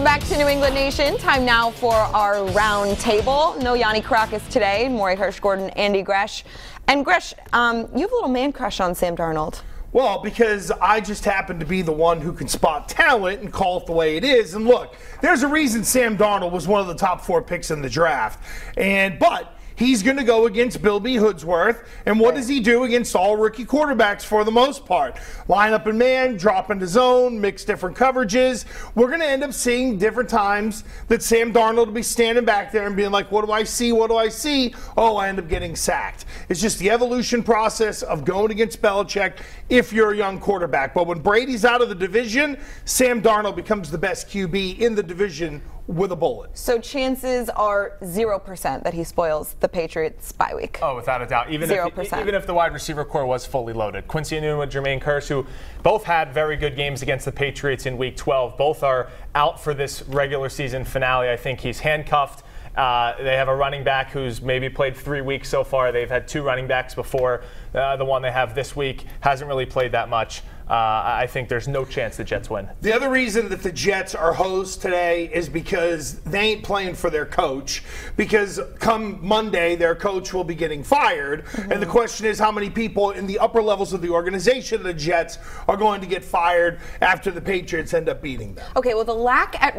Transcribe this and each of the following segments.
Welcome back to New England Nation. Time now for our round table. No Yanni Karakas today. Maury Hirsch-Gordon, Andy Gresh. And Gresh, you have a little man crush on Sam Darnold. Well, because I just happen to be the one who can spot talent and call it the way it is. And look, there's a reason Sam Darnold was one of the top 4 picks in the draft. But he's going to go against Bill B. Hoodsworth. And what does he do against all rookie quarterbacks for the most part? Line up in man, drop into zone, mix different coverages. We're going to end up seeing different times that Sam Darnold will be standing back there and being like, what do I see? What do I see? Oh, I end up getting sacked. It's just the evolution process of going against Belichick if you're a young quarterback. But when Brady's out of the division, Sam Darnold becomes the best QB in the division with a bullet. So chances are 0% that he spoils the Patriots bye week. Oh, without a doubt. Even 0%. Even if the wide receiver core was fully loaded. Quincy Enunwa, Jermaine Kearse, who both had very good games against the Patriots in Week 12. Both are out for this regular season finale. I think he's handcuffed. They have a running back who's maybe played 3 weeks so far. They've had 2 running backs before. The one they have this week hasn't really played that much. I think there's no chance the Jets win. The other reason that the Jets are hosed today is because they ain't playing for their coach. Because come Monday, their coach will be getting fired. And the question is how many people in the upper levels of the organization, the Jets, are going to get fired after the Patriots end up beating them. Okay, well, the lack at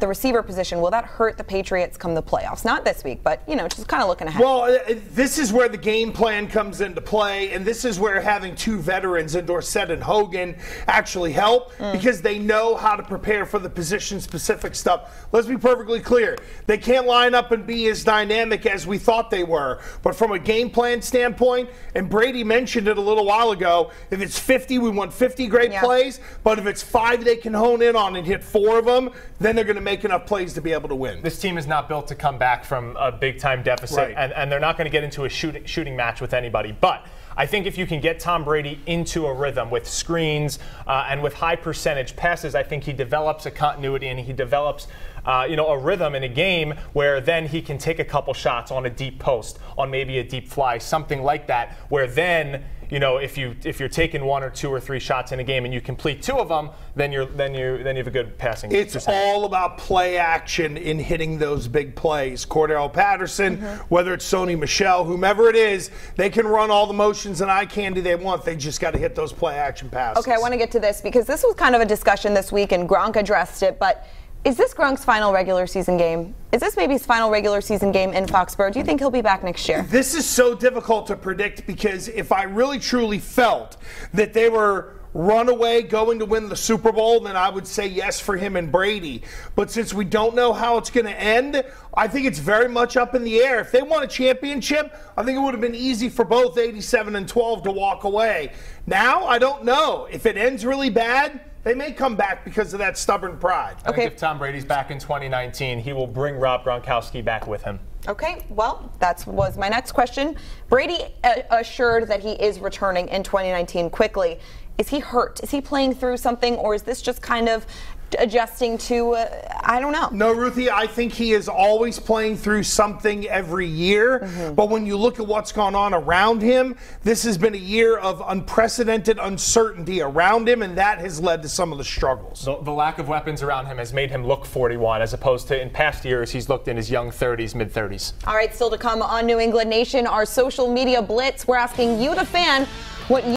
the receiver position, will that hurt the Patriots come the playoffs? Not this week, but, you know, just kind of looking ahead. Well, this is where the game plan comes into play, and this is where having 2 veterans in Dorsett and Hogan actually help because they know how to prepare for the position-specific stuff. Let's be perfectly clear. They can't line up and be as dynamic as we thought they were, but from a game plan standpoint, and Brady mentioned it a little while ago, if it's 50, we want 50 great plays, but if it's 5 they can hone in on and hit 4 of them, then they're going to make enough plays to be able to win. This team is not built to come back from a big-time deficit, and they're not going to get into a shooting match with anybody. But I think if you can get Tom Brady into a rhythm with screens and with high percentage passes, I think he develops a continuity and he develops a rhythm in a game where then he can take a couple shots on a deep post, on maybe a deep fly, something like that, where then, you know, if you're taking 1 or 2 or 3 shots in a game and you complete 2 of them, then you have a good passing. It's all about play action in hitting those big plays. Cordell Patterson, whether it's Sony Michel, whomever it is, they can run all the motions and eye candy they want. They just got to hit those play action passes. Okay, I want to get to this because this was kind of a discussion this week and Gronk addressed it, but is this Gronk's final regular season game? Is this maybe his final regular season game in Foxborough? Do you think he'll be back next year? This is so difficult to predict because if I really truly felt that they were runaway going to win the Super Bowl, then I would say yes for him and Brady. But since we don't know how it's going to end, I think it's very much up in the air. If they won a championship, I think it would have been easy for both 87 and 12 to walk away. Now, I don't know. If it ends really bad, they may come back because of that stubborn pride. I think if Tom Brady's back in 2019, he will bring Rob Gronkowski back with him. Okay, well, that was my next question. Brady assured that he is returning in 2019 quickly. Is he hurt? Is he playing through something, or is this just kind of adjusting to, I don't know. No, Ruthie, I think he is always playing through something every year. But when you look at what's gone on around him, this has been a year of unprecedented uncertainty around him, and that has led to some of the struggles. The lack of weapons around him has made him look 41, as opposed to in past years he's looked in his young 30s, mid-30s. All right, still to come on New England Nation, our social media blitz. We're asking you, the fan, what you